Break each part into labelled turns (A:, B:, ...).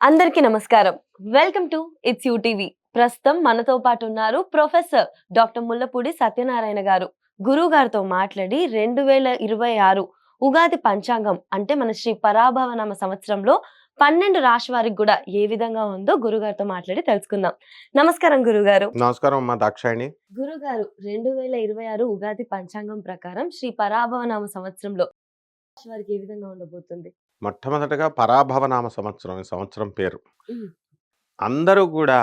A: అందరికీ నమస్కారం. Welcome to it's TV. ప్రస్తుతం మనతో పాటు ఉన్నారు ప్రొఫెసర్ డాక్టర్ ముల్లపూడి సత్యనారాయణ గారు. గురువు గారితో మాట్లాడి 2026 ఉగాది పంచాంగం అంటే మన శ్రీ పరాభవనామ సంవత్సరంలో 12 రాశి వారికి గూడా ఏ విధంగా ఉందో గురుగారితో మాట్లాడి తెలుసుకుందాం. నమస్కారం గురుగారు.
B: నమస్కారం అమ్మా దాక్షాయణి.
A: గురుగారు 2026 ఉగాది పంచాంగం ప్రకారం శ్రీ పరాభవనామ సంవత్సరంలో రాశి వారికి ఏ విధంగా ఉండబోతుంది?
B: మొట్టమొదటగా పరాభవనామ సంవత్సరం ఈ సంవత్సరం పేరు.
A: హ్మ్.
B: అందరూ కూడా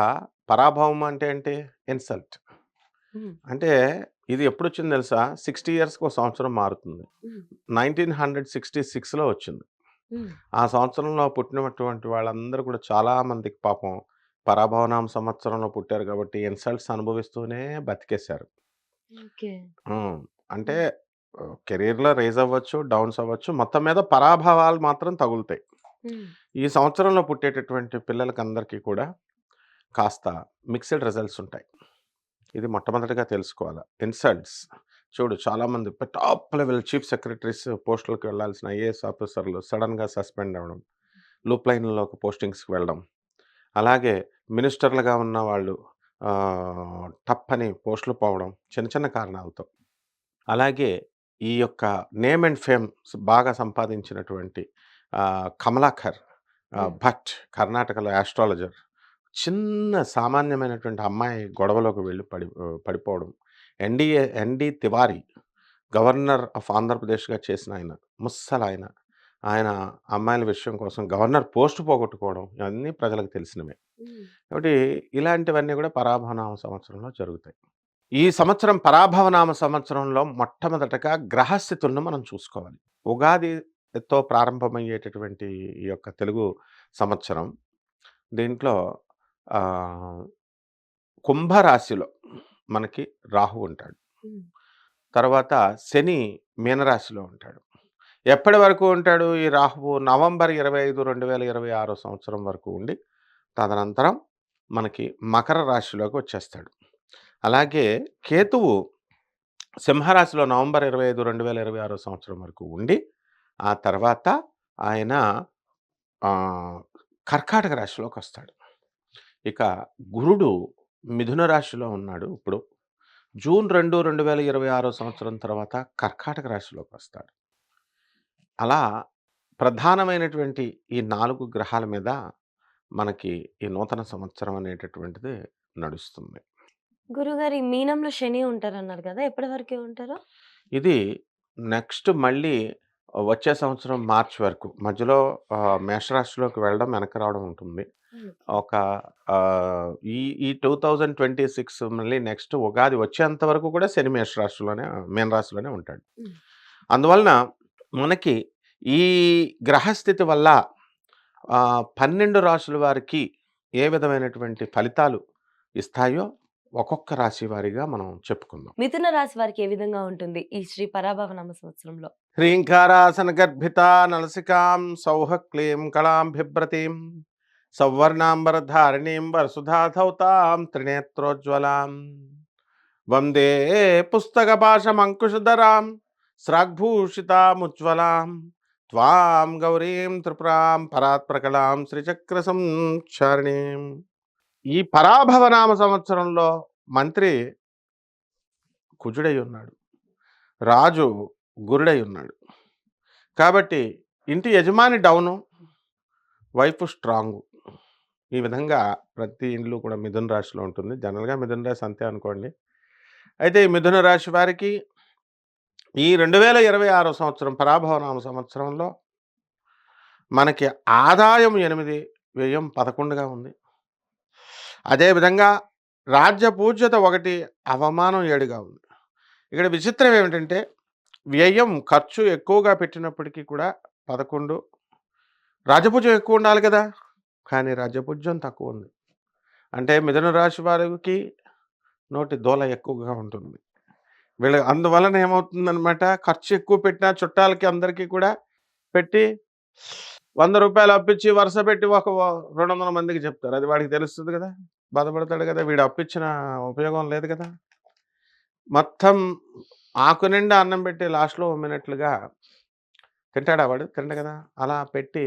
B: పరాభవం అంటే ఏంటి? ఇన్సల్ట్.
A: హ్మ్.
B: అంటే ఇది ఎప్పుడొచ్చింది తెలుసా? 60 ఇయర్స్‌కి ఒక సంవత్సరం మారుతుంది.
A: హ్మ్.
B: 1966లో వచ్చింది.
A: హ్మ్.
B: ఆ సంవత్సరంలో పుట్టినటువంటి వాళ్ళందరూ కూడా చాలా మందికి పాపం పరాభవనామ సంవత్సరంలో పుట్టారు కాబట్టి ఇన్సల్ట్స్ అనుభవిస్తూనే బతికేశారు.
A: ఓకే.
B: హ్మ్. అంటే
A: హ్మ్.
B: కెరియర్‌లో రైజ్ అవ్వచ్చు, డౌన్స్ అవ్వచ్చు. మొత్తం మీద పరాభవాలు మాత్రం తగులుతాయి.
A: హ్మ్.
B: ఈ సంవత్సరంలో పుట్టేటటువంటి పిల్లలకందరికీ కూడా కాస్త మిక్స్డ్ రిజల్ట్స్ ఉంటాయి. ఇది మొట్టమొదటిగా తెలుసుకోవాలా. ఇన్సల్ట్స్ చూడు చాలామంది టాప్ లెవెల్ చీఫ్ సెక్రటరీస్ పోస్టులకి వెళ్ళాల్సిన ఐఏఎస్ ఆఫీసర్‌లు సడెన్‌గా సస్పెండ్ అవ్వడం. లూప్ లైన్‌లోకి పోస్టింగ్స్‌కి వెళ్ళడం. అలాగే మినిస్టర్‌లుగా ఉన్న వాళ్ళు టప్పని పోస్టులు పోవడం చిన్న చిన్న కారణాలతో. అలాగే ఈ యొక్క నేమ్ అండ్ ఫేమ్ బాగా సంపాదించినటువంటి 'కమలాకర్'
A: హ్మ్.
B: భట్ కర్ణాటకలో యాస్ట్రాలజర్. చిన్న సామాన్యమైనటువంటి అమ్మాయి గొడవలోకి వెళ్ళి పడిపోవడం. ఎన్‌డీ తివారీ గవర్నర్ ఆఫ్ ఆంధ్రప్రదేశ్‌గా చేసిన ఆయన. ముస్సలాయన. ఆయన అమ్మాయిల విషయం కోసం గవర్నర్ పోస్ట్ పోగొట్టుకోవడం ఇవన్నీ ప్రజలకు తెలిసినవే.
A: హ్మ్.
B: కాబట్టి ఇలాంటివన్నీ కూడా పరాభవనామ సంవత్సరంలో జరుగుతాయి. ఈ సంవత్సరం పరాభవనామ సంవత్సరంలో మొట్టమొదటగా గ్రహస్థితులను మనం చూసుకోవాలి. ఉగాదితో ప్రారంభమయ్యేటటువంటి ఈ యొక్క తెలుగు సంవత్సరం దీంట్లో ఆహ్, కుంభరాశిలో మనకి రాహువు ఉంటాడు.
A: హ్మ్.
B: తర్వాత శని మీనరాశిలో ఉంటాడు. ఎప్పటి వరకు ఉంటాడు ఈ రాహువు? నవంబర్ 25, 2026 సంవత్సరం వరకు ఉండి, తదనంతరం మనకి మకర రాశిలోకి వచ్చేస్తాడు. అలాగే కేతువు సింహరాశిలో నవంబర్ 25, 2026 సంవత్సరం వరకు ఉండి, ఆ తర్వాత ఆయన ఆహ్, కర్కాటక రాశిలోకొస్తాడు. ఇక గురుడు మిథున రాశిలో ఉన్నాడు ఇప్పుడు. జూన్ 2, 2026 సంవత్సరం తర్వాత కర్కాటక రాశిలోకొస్తాడు. అలా ప్రధానమైనటువంటి ఈ 4 గ్రహాల మీద మనకి ఈ నూతన సంవత్సరం అనేటటువంటిది నడుస్తుంది.
A: గురుగారు ఈ మీనంలో శని ఉంటారన్నారు కదా! ఎప్పటి వరకే ఉంటారు?
B: ఇది నెక్స్ట్ మళ్ళీ వచ్చే సంవత్సరం మార్చ్ వరకు మధ్యలో మేషరాశిలోకి వెళ్ళడం, వెనక్కి రావడం ఉంటుంది.
A: ఓకే.
B: ఒక ఈ ఈ 2026 మళ్ళీ నెక్స్ట్ ఉగాది వచ్చేంత వరకు కూడా శని మీన రాశిలోనే ఉంటాడు.
A: హ్మ్.
B: అందువలన మనకి ఈ గ్రహస్థితి వల్ల 12 రాశుల వారికి ఏ విధమైనటువంటి ఫలితాలు ఇస్తాయో ఒక్కొక్క రాశి వారీగా మనం చెప్పుకుందాం.
A: మిథున రాశి వారికి ఏ విధంగా ఉంటుంది ఈ శ్రీ పరాభవనామ సంవత్సరంలో?
B: హ్రీంకారాసన గర్భిత నలసికాం సౌహ క్లీం కళాం బిభ్రతీం సౌవర్ణాంబరధారిణీం వరసుధాధౌతాం త్రినేత్రోజ్వలాం వందే పుస్తకపాశమంకుశధరాం స్రాగ్భూషితాముజ్వలాం త్వాం గౌరీం త్రిపురాం పరాత్ప్రకలాం శ్రీచక్ర సంచారిణీం. ఈ పరాభవనామ సంవత్సరంలో మంత్రి కుజుడై ఉన్నాడు. రాజు గురుడై ఉన్నాడు. కాబట్టి ఇంటి యజమాని డౌను, వైఫ్ స్ట్రాంగు. ఈ విధంగా ప్రతి ఇండ్లు కూడా మిథున రాశిలో ఉంటుంది. జనరల్‌గా మిథున రాశి అంతే అనుకోండి. అయితే ఈ మిథున రాశి వారికి ఈ 2026 సంవత్సరం పరాభవనామ సంవత్సరంలో మనకి ఆదాయం 8, వ్యయం 11గా ఉంది. అదేవిధంగా రాజ్య పూజ్యత 1, అవమానం 7గా ఉంది. ఇక్కడ విచిత్రం ఏమిటంటే వ్యయం ఖర్చు ఎక్కువగా పెట్టినప్పటికీ కూడా 11, రాజపూజ్యం ఎక్కువ ఉండాలి కదా! కానీ రాజ్యపూజ్యం తక్కువ ఉంది. అంటే మిథున రాశి వారికి నోటి దూల ఎక్కువగా ఉంటుంది. అందువలన ఏమవుతుందనమాట, ఖర్చు ఎక్కువ పెట్టినా చుట్టాలకి అందరికీ కూడా పెట్టి రూ. 100 అప్పిచ్చి వరుస పెట్టి ఒక 200 మందికి చెప్తారు. అది వాడికి తెలుస్తది కదా! బాధపడతాడు కదా! వీడు అప్పిచ్చిన ఉపయోగం లేదు కదా! మొత్తం ఆకు నిండా అన్నం పెట్టి లాస్ట్‌లో ఉమ్మినట్లుగా తింటాడా వాడు? తినడు కదా! అలా పెట్టి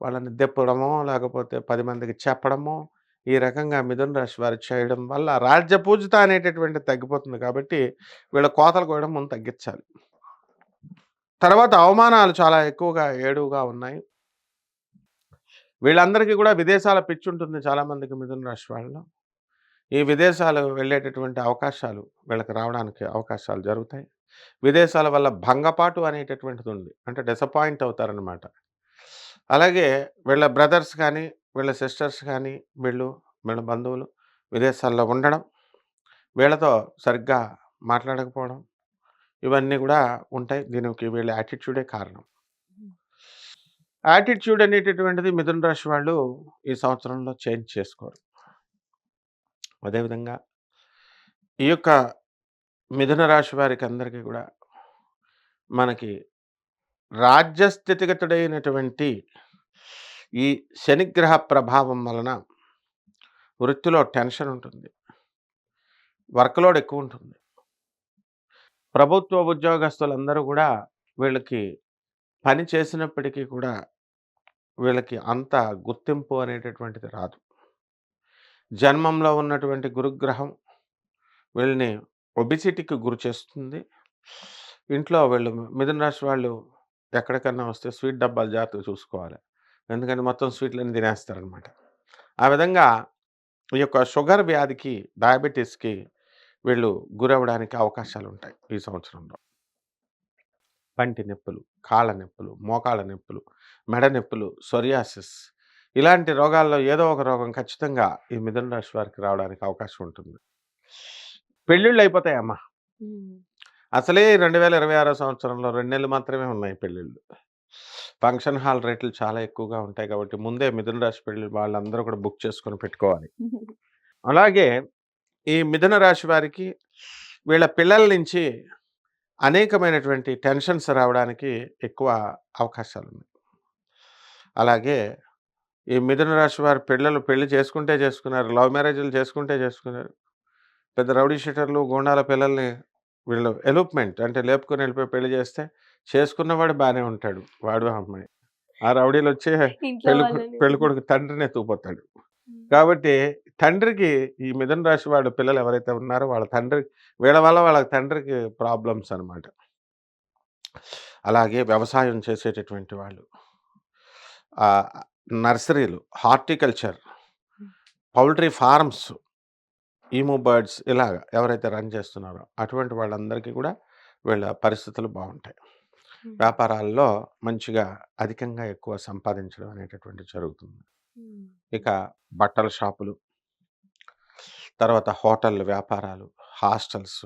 B: వాళ్ళని దెప్పడమో, లేకపోతే 10 మందికి చెప్పడమో, ఈ రకంగా మిథున రాశి వారు చేయడం వల్ల రాజ్యపూజిత అనేటటువంటిది తగ్గిపోతుంది కాబట్టి, వీళ్ళ కోతలు కోయడం ముందు తగ్గించాలి. తర్వాత అవమానాలు చాలా ఎక్కువగా, ఏడువుగా ఉన్నాయి. వీళ్ళందరికీ కూడా విదేశాల పిచ్చుంటుంది చాలామందికి మిథున రాశి వాళ్ళలో. ఈ విదేశాలు వెళ్ళేటటువంటి అవకాశాలు వీళ్ళకి రావడానికి అవకాశాలు జరుగుతాయి. విదేశాల వల్ల భంగపాటు అనేటటువంటిది ఉంది. అంటే డిసప్పాయింట్ అవుతారనమాట. అలాగే వీళ్ళ బ్రదర్స్ కానీ, వీళ్ళ సిస్టర్స్ కానీ, వీళ్ళ బంధువులు విదేశాల్లో ఉండడం, వీళ్ళతో సరిగ్గా మాట్లాడకపోవడం, ఇవన్నీ కూడా ఉంటాయి. దీనికి వీళ్ళ యాటిట్యూడే కారణం. యాటిట్యూడ్ అనేటటువంటిది మిథున రాశి వాళ్ళు ఈ సంవత్సరంలో చేంజ్ చేసుకోరు. అదేవిధంగా ఈ యొక్క మిథున రాశి వారికి అందరికీ కూడా మనకి రాజ్యస్థితిగతుడైనటువంటి ఈ శనిగ్రహ ప్రభావం వలన వృత్తిలో టెన్షన్ ఉంటుంది. వర్క్ లోడ్ ఎక్కువ ఉంటుంది. ప్రభుత్వ ఉద్యోగస్తులందరూ కూడా వీళ్ళకి పని చేసినప్పటికీ కూడా వీళ్ళకి అంత గుర్తింపు అనేటటువంటిది రాదు. జన్మంలో ఉన్నటువంటి గురుగ్రహం వీళ్ళని ఒబిసిటీకి గురి చేస్తుంది. ఇంట్లో వీళ్ళు మిథున రాశి వాళ్ళు ఎక్కడికన్నా వస్తే స్వీట్ డబ్బాలు జాగ్రత్తగా చూసుకోవాలి. ఎందుకంటే మొత్తం స్వీట్‌లన్నీ తినేస్తారనమాట. ఆ విధంగా ఈ యొక్క షుగర్ వ్యాధికి, డయాబెటిస్‌కి వీళ్ళు గురవ్వడానికి అవకాశాలుంటాయి ఈ సంవత్సరంలో. పంటి నొప్పులు, కాళ్ళ నొప్పులు, మోకాళ్ళ నొప్పులు, మెడ నొప్పులు, సోరియాసిస్ ఇలాంటి రోగాల్లో ఏదో ఒక రోగం ఖచ్చితంగా ఈ మిథున రాశి వారికి రావడానికి అవకాశం ఉంటుంది. పెళ్ళిళ్ళు అయిపోతాయమ్మా. అసలే 2026 సంవత్సరంలో 2 నెలలు మాత్రమే ఉన్నాయి పెళ్ళిళ్ళు. ఫంక్షన్ హాల్ రేట్లు చాలా ఎక్కువగా ఉంటాయి కాబట్టి ముందే మిథున రాశి పెళ్ళిళ్ళు వాళ్ళందరూ కూడా బుక్ చేసుకొని పెట్టుకోవాలి. అలాగే ఈ మిథున రాశి వారికి వీళ్ళ పిల్లల నుంచి అనేకమైనటువంటి టెన్షన్స్ రావడానికి ఎక్కువ అవకాశాలున్నాయి. అలాగే ఈ మిథున రాశి వారి పిల్లలు పెళ్లి చేసుకుంటే చేసుకున్నారు. లవ్ మ్యారేజ్‌లు చేసుకుంటే చేసుకున్నారు. పెద్ద రౌడీ షీటర్లు, గూండాల పిల్లల్ని వీళ్ళు ఎలోప్‌మెంట్ అంటే లేపుకొని వెళ్ళిపోయి పెళ్లి చేస్తే చేసుకున్నవాడు బానే ఉంటాడు. వాడు, ఆ అమ్మాయి. ఆ రౌడీలొచ్చి
A: ఇంట్లో వాళ్ళని
B: పెళ్ళికొడుకు తండ్రిని ఎత్తుకుపోతాడు. కాబట్టి తండ్రికి ఈ మిథున రాశి వాడు పిల్లలు ఎవరైతే ఉన్నారో వాళ్ళ తండ్రి వీళ్ళ వల్ల వాళ్ళ తండ్రికి ప్రాబ్లమ్స్ అనమాట. అలాగే వ్యవసాయం చేసేటటువంటి వాళ్ళు, ఆహ్, నర్సరీలు, horticulture, poultry farms, emu birds ఇలాగ ఎవరైతే రన్ చేస్తున్నారో అటువంటి వాళ్ళందరికీ కూడా వీళ్ళ పరిస్థితులు బావుంటాయి. వ్యాపారాల్లో మంచిగా అధికంగా ఎక్కువ సంపాదించడం అనేటటువంటిది జరుగుతుంది. ఇక బట్టల షాపులు, తర్వాత హోటళ్ళు వ్యాపారాలు, హాస్టల్స్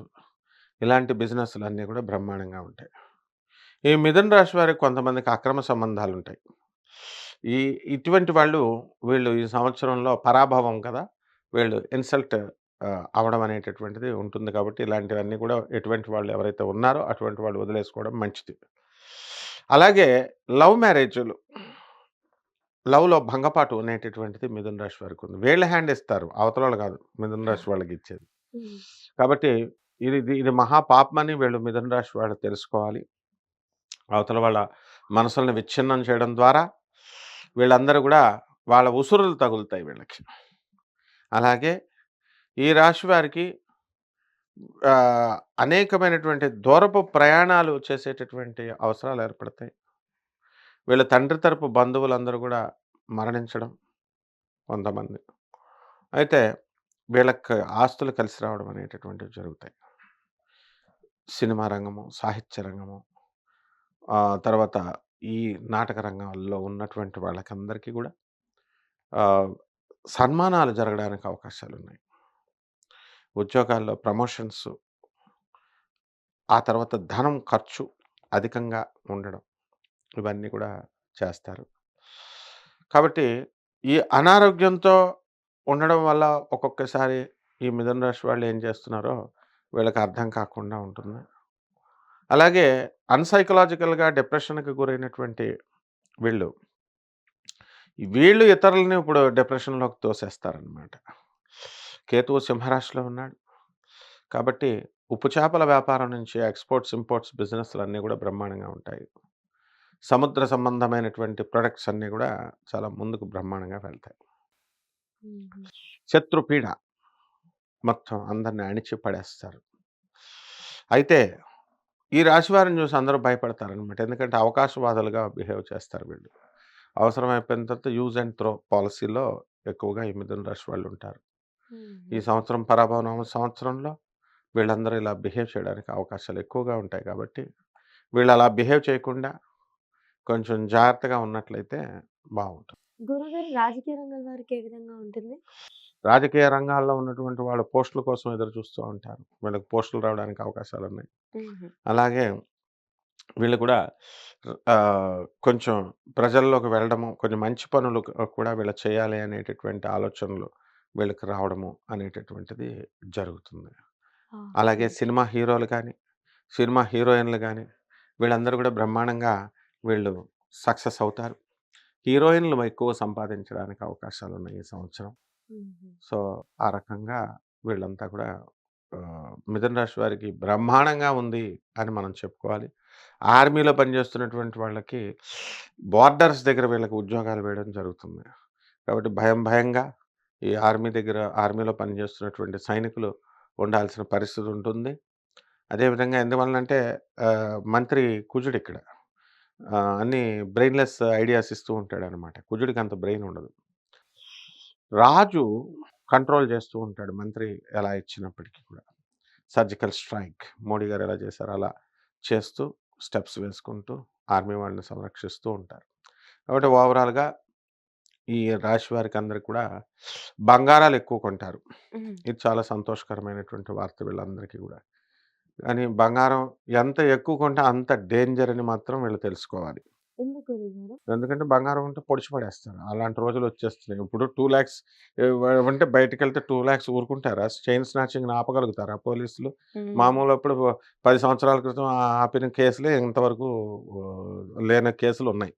B: ఇలాంటి బిజినెస్‌లన్నీ కూడా బ్రహ్మాండంగా ఉంటాయి. ఈ మిథున రాశి వారికి కొంతమందికి అక్రమ సంబంధాలుంటాయి. ఈ ఇటువంటి వీళ్ళు ఈ సంవత్సరంలో పరాభవం కదా! వీళ్ళు ఇన్సల్ట్ అవ్వడం అనేటటువంటిది ఉంటుంది కాబట్టి ఇలాంటివన్నీ కూడా ఎటువంటి వాళ్ళు ఎవరైతే ఉన్నారో అటువంటి వాళ్ళు వదిలేసుకోవడం మంచిది. అలాగే లవ్ మ్యారేజులు, లవ్‌లో భంగపాటు అనేటటువంటిది మిథున రాశి వారికి ఉంది. వీళ్ళ హ్యాండ్ ఇస్తారు. అవతలోళ్ళు కాదు. మిథున రాశి వాళ్ళకిచ్చేది. కాబట్టి ఇది మహా పాపమని వీళ్ళు మిథున రాశి వాళ్ళు తెలుసుకోవాలి. అవతల వాళ్ళ మనసుల్ని విచ్ఛిన్నం చేయడం ద్వారా వీళ్ళందరూ కూడా వాళ్ళ ఉసురులు తగులుతాయి వీళ్ళకి. అలాగే ఈ రాశి వారికి అనేకమైనటువంటి దూరపు ప్రయాణాలు చేసేటటువంటి అవసరాలు ఏర్పడతాయి. వీళ్ళ తండ్రి తరపు బంధువులందరూ కూడా మరణించడం కొంతమంది. అయితే వీళ్ళకి ఆస్తులు కలిసి రావడం అనేటటువంటివి జరుగుతాయి. సినిమా రంగము, సాహిత్య రంగము, తర్వాత ఈ నాటక రంగాల్లో ఉన్నటువంటి వాళ్ళకందరికీ కూడా ఆహ్, సన్మానాలు జరగడానికి అవకాశాలున్నాయి. ఉద్యోగాల్లో ప్రమోషన్స్, ఆ తర్వాత ధనం ఖర్చు అధికంగా ఉండడం, ఇవన్నీ కూడా చేస్తారు. కాబట్టి ఈ అనారోగ్యంతో ఉండడం వల్ల ఒక్కొక్కసారి ఈ మిథున రాశి వాళ్ళు ఏం చేస్తున్నారో వీళ్ళకి అర్థం కాకుండా ఉంటుంది. అలాగే అన్‌సైకలాజికల్‌గా డిప్రెషన్‌కి గురైనటువంటి వీళ్ళు, వీళ్ళు ఇతరులని ఇప్పుడు డిప్రెషన్‌లోకి తోసేస్తారనమాట. కేతువు సింహరాశిలో ఉన్నాడు. కాబట్టి ఉప్పు చేపల వ్యాపారం నుంచి ఎక్స్‌పోర్ట్స్, ఇంపోర్ట్స్ బిజినెస్‌లన్నీ కూడా బ్రహ్మాండంగా ఉంటాయి. సముద్ర సంబంధమైనటువంటి ప్రొడక్ట్స్ అన్నీ కూడా చాలా ముందుకు బ్రహ్మాండంగా వెళ్తాయి.
A: హుహు.
B: శత్రుపీడ మొత్తం అందరిని అణిచి పడేస్తారు. అయితే ఈ రాశి వారిని చూసి అందరూ భయపడతారనమాట. ఎందుకంటే అవకాశవాదులుగా బిహేవ్ చేస్తారు వీళ్ళు. అవసరం అయిపోయిన తర్వాత యూజ్ అండ్ త్రో పాలిసీలో ఎక్కువగా ఈ మిథున రాశి వాళ్ళుంటారు. ఈ
A: హుహు.
B: సంవత్సరం పరాభవనామ సంవత్సరంలో వీళ్ళందరూ ఇలా బిహేవ్ చేయడానికి అవకాశాలు ఎక్కువగా ఉంటాయి కాబట్టి, వీళ్ళు అలా బిహేవ్ చేయకుండా కొంచెం జాగ్రత్తగా ఉన్నట్లయితే బావుంటుంది.
A: గురుగారు రాజకీయ రంగం వారికి ఏ విధంగా ఉంటుంది?
B: రాజకీయ రంగాల్లో ఉన్నటువంటి వాళ్ళు పోస్టుల కోసం ఎదురు చూస్తూ ఉంటారు. వీళ్ళకి పోస్టులు రావడానికి అవకాశాలున్నాయి.
A: హుహు.
B: అలాగే వీళ్ళు కూడా కొంచెం ప్రజల్లోకి వెళ్ళడము, కొంచెం మంచి పనులు కూడా వీళ్ళు చేయాలి అనేటటువంటి ఆలోచనలు వీళ్ళకి రావడము అనేటటువంటిది జరుగుతుంది.
A: ఓకే.
B: అలాగే సినిమా హీరోలు కానీ, సినిమా హీరోయిన్‌లు గానీ, వీళ్ళందరూ కూడా బ్రహ్మాండంగా వీళ్ళు సక్సెస్ అవుతారు. హీరోయిన్‌లు ఎక్కువ సంపాదించడానికి అవకాశాలున్నాయి ఈ సంవత్సరం.
A: హుహు.
B: సో, ఆ రకంగా వీళ్ళంతా కూడా మిథున రాశి వారికి బ్రహ్మాండంగా ఉంది అని మనం చెప్పుకోవాలి. ఆర్మీలో పనిచేస్తున్నటువంటి వాళ్ళకి బోర్డర్స్ దగ్గర వీళ్ళకి ఉద్యోగాలు వేయడం జరుగుతుంది. కాబట్టి భయంగా ఈ ఆర్మీలో పనిచేస్తున్నటువంటి సైనికులు ఉండాల్సిన పరిస్థితి ఉంటుంది. అదేవిధంగా ఎందువలనంటే మంత్రి కుజుడిక్కడ. అన్నీ బ్రెయిన్‌లెస్ ఐడియాస్ ఇస్తూ ఉంటాడనమాట. కుజుడికి అంత బ్రెయిన్ ఉండదు. రాజు కంట్రోల్ చేస్తూ ఉంటాడు మంత్రి ఎలా ఇచ్చినప్పటికీ కూడా. సర్జికల్ స్ట్రైక్ మోడీ గారు ఎలా చేశారో అలా చేస్తూ స్టెప్స్ వేసుకుంటూ ఆర్మీ వాళ్ళని సంరక్షిస్తూ ఉంటారు. కాబట్టి ఓవరాల్‌గా ఈ రాశి వారికి అందరికి కూడా బంగారాలు ఎక్కువ కొంటారు.
A: హ్మ్.
B: ఇది చాలా సంతోషకరమైనటువంటి వార్త వీళ్ళందరికీ గూడా. కానీ బంగారం ఎంత ఎక్కువ కొంటే అంత డేంజర్ అని మాత్రం వీళ్ళు తెలుసుకోవాలి.
A: ఎందుకు గురుగారు?
B: ఎందుకంటే బంగారం ఉంటే పొడిచి పడేస్తారు. అలాంటి రోజులొచ్చేస్తున్నాయి. ఇప్పుడు 2,00,000 అంటే బయటికెళ్తే 2,00,000 ఊరుకుంటారా? చైన్ స్నాచింగ్‌ని ఆపగలుగుతారా పోలీసులు?
A: హ్మ్.
B: మామూలప్పుడు 10 సంవత్సరాల క్రితం ఆపిన కేసులే ఇంతవరకు లేని కేసులున్నాయి.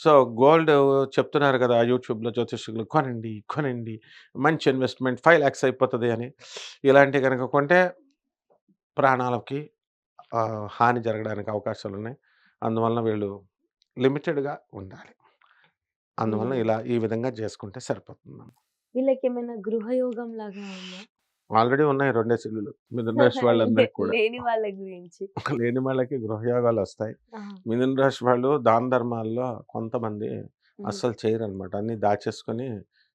B: సో, గోల్డ్ చెప్తున్నారు కదా! యూట్యూబ్‌లో జ్యోతిష్కులు కొనండి, కొనండి మంచి ఇన్వెస్ట్‌మెంట్ 5,00,000 అయిపోతది అని. ఇలాంటివి గనక కొంటే ప్రాణాలకి హాని జరగడానికి అవకాశాలున్నాయి. అందువలన వీళ్ళు లిమిటెడ్‌గా ఉండాలి. అందువలన
A: హ్మ్.
B: ఈ విధంగా చేసుకుంటే సరిపోతుందమ్మ.
A: వీళ్ళకేమైనా గృహయోగం లాగా ఉందా?
B: ఆల్రెడీ ఉన్నాయి రెండేసి ఇల్లులు. మిథున రాశి వాళ్ళందరికి కూడా.
A: లేని వాళ్ళ గురించి.
B: లేని వాళ్ళకి గృహయోగాలొస్తాయి.
A: ఆహా!
B: మిథున రాశి వాళ్ళు దాన ధర్మాల్లో కొంతమంది
A: హ్మ్.
B: అస్సలు చేయరనమాట. అన్నీ దాచేసుకొని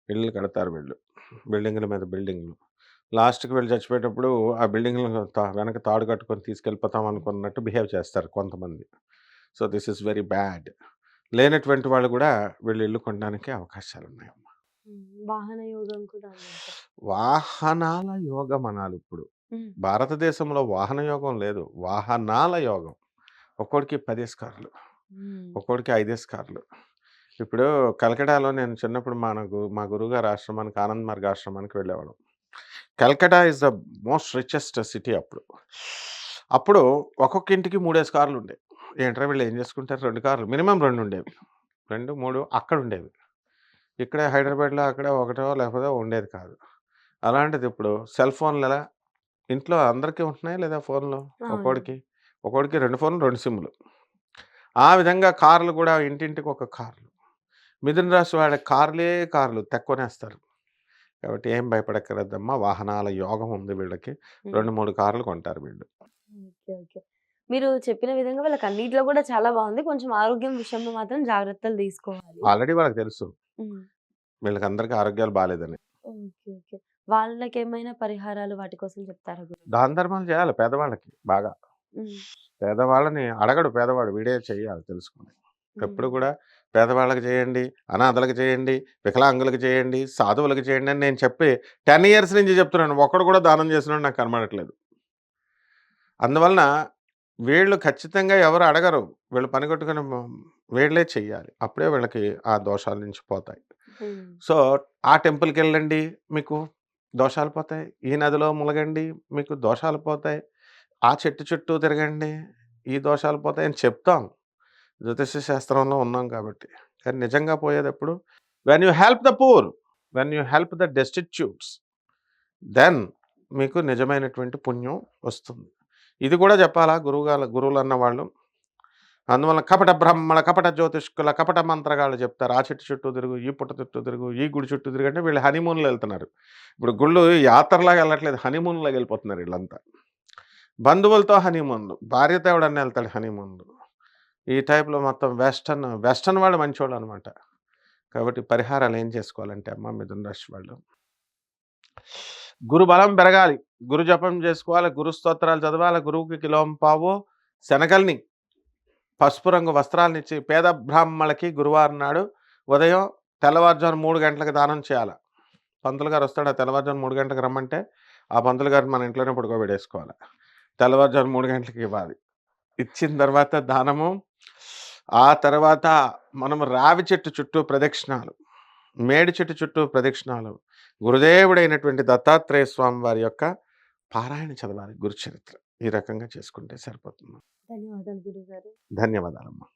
B: ఇల్లులు కడతారు వీళ్ళు. బిల్డింగుల మీద బిల్డింగులు. లాస్ట్‌కి వీళ్ళు చచ్చిపోయేటప్పుడు ఆ బిల్డింగులు వెనక తాడు కట్టుకొని తీసుకెళ్ళిపోతాం అనుకున్నట్టు బిహేవ్ చేస్తారు కొంతమంది. So, this is very bad. లేనటువంటి వాళ్ళు కూడా వీళ్ళు ఇల్లు కొనడానికి అవకాశాలున్నాయమ్మ.
A: హ్మ్. వాహన యోగం కూడా ఉందంటారు.
B: వాహనాల యోగం అనాలిప్పుడు.
A: హ్మ్.
B: భారతదేశంలో వాహన యోగం లేదు. వాహనాల యోగం. ఒక్కోడికి 10 కార్లు.
A: హ్మ్.
B: ఒక్కోడికి 5 కార్లు. ఇప్పుడు కలకటాలో నేను చిన్నప్పుడు మా గురువుగారి ఆశ్రమానికి ఆనంద్ మార్గ్ ఆశ్రమానికి వెళ్ళేవాళ్ళం. Calcutta is the most richest city అప్పుడు. అప్పుడు ఒక్కొక్క ఇంటికి 3 కార్లుండేవి. ఏంట్రా వీళ్ళు ఏం చేసుకుంటారు 2 కార్లు మినిమమ్ 2 ఉండేవి. 2, 3 అక్కడుండేవి. ఇక్కడ హైదరాబాద్‌లో అక్కడ ఒకటో లేకపోతే ఉండేది కాదు. అలాంటిది ఇప్పుడు సెల్ ఫోన్‌లెలా ఇంట్లో అందరికీ ఉంటున్నాయా లేదా ఫోన్‌లు?
A: అవునండి.
B: ఒక్కోడికి 2 ఫోన్‌లు, 2 సిమ్‌లు. ఆ విధంగా కార్లు గూడా ఇంటింటికి ఒక కార్లు. మిథున రాశి వాళ్ళ కార్లు తెక్కొనేస్తారు. కాబట్టి ఏం భయపడక్కర్లేదమ్మా. వాహనాల యోగం ఉంది వీళ్ళకి.
A: హ్మ్.
B: 2, 3 కార్లు కొంటారు వీళ్ళు.
A: ఓకే. ఓకే. మీరు చెప్పిన విధంగా వాళ్ళకన్నిట్లో కూడా చాలా బావుంది. కొంచెం ఆరోగ్యం విషయంలో మాత్రం జాగ్రత్తలు తీసుకోవాలి.
B: ఆల్రెడీ వాళ్ళకి తెలుసు.
A: హ్మ్.
B: వీళ్ళకందరికి ఆరోగ్యాలు బాలేదని.
A: ఓకే. ఓకే. వాళ్ళకేమైనా పరిహారాలు వాటి కోసం చెప్తారా గురుగారు?
B: దాన ధర్మాలు చేయాలి పేదవాళ్ళకి బాగా.
A: హ్మ్.
B: పేదవాళ్ళని అడగడు పేదవాడు. వీడే చెయ్యాలి తెలుసుకొని. ఎప్పుడు
A: హ్మ్.
B: కూడా పేదవాళ్ళకి చేయండి, అనాథలకు చేయండి, వికలాంగులకు చేయండి, సాధువులకు చేయండి అని నేను చెప్పి 10 ఇయర్స్ నుంచి చెప్తున్నాను. ఒక్కడు కూడా దానం చేసినోడు నాకు కనపడట్లేదు. అందువలన వీళ్ళు ఖచ్చితంగా ఎవరు అడగరు. వీళ్ళు పని కొట్టుకొని వీళ్ళే చెయ్యాలి. అప్పుడే వీళ్ళకి ఆ దోషాల నుంచి పోతాయి.
A: హ్మ్.
B: సో, ఆ టెంపుల్‌కెళ్ళండి మీకు దోషాలు పోతాయి. ఈ నదిలో ములగండి మీకు దోషాలు పోతాయి. ఆ చెట్టు చుట్టూ తిరగండి ఈ దోషాలు పోతాయని చెప్తాం. జ్యోతిష్య శాస్త్రంలో ఉన్నాం కాబట్టి. కానీ నిజంగా పోయేదెప్పుడు? When you help the poor, when you help the destitutes then మీకు నిజమైనటువంటి పుణ్యం వస్తుంది. ఇది కూడా చెప్పాలా గురువులన్న వాళ్ళు అందువల్ల కపట బ్రహ్మల, కపట జ్యోతిష్కుల, కపట మంత్రగాళ్ళు చెప్తారు. ఆ చెట్టు చుట్టూ తిరుగు, ఈ పుట్ట చుట్టూ తిరుగు, ఈ గుడి చుట్టూ తిరుగు అంటే వీళ్ళు హనీమూన్‌లో ఎళ్తున్నారు. ఇప్పుడు గుళ్ళు యాత్రలాగా ఎళ్ళట్లేదు. హనీమూన్‌లాగా ఎళ్ళిపోతున్నారు ఈళ్ళంతా. బంధువులతో హనీమూన్‌లు, భార్యతో ఎవడన్నా ఎళ్తాడు హనీమూన్‌లు. ఈ టైప్‌లో మొత్తం వెస్టర్న్ వాళ్ళు మంచోళ్ళనమాట. కాబట్టి పరిహారాలు ఏం చేసుకోవాలంటే అమ్మ మిథున రాశి వాళ్ళు, గురు బలం పెరగాలి. గురు జపం చేసుకోవాలి. గురు స్తోత్రాలు చదవాలి. గురువుకి కిలోంపావు శనగల్ని, పసుపు రంగు వస్త్రాలనిచ్చి పేద బ్రాహ్మణులకి గురువారం నాడు ఉదయం తెల్లవారుజామున 3 గంటలకు దానం చేయాల. పంతులు గారు వస్తాడు. ఆ తెల్లవారుజామున 3 గంటలకు రమ్మంటే, ఆ పంతులు గారిని మన ఇంట్లోనే పడుకోబెట్టేసుకోవాలి. తెల్లవారుజామున 3 గంటలకి ఇవ్వాలి. ఇచ్చిన తర్వాత దానము, ఆ తర్వాత మనం రావి చెట్టు చుట్టూ ప్రదక్షిణాలు, మేడి చెట్టు చుట్టూ ప్రదక్షిణాలు, గురుదేవుడైనటువంటి దత్తాత్రేయ స్వామి వారి యొక్క పారాయణ చదవాలి గురుచరిత్ర. ఈ రకంగా చేసుకుంటే సరిపోతుంది.
A: ధన్యవాదాలు గురుగారు.
B: ధన్యవాదాలమ్మా.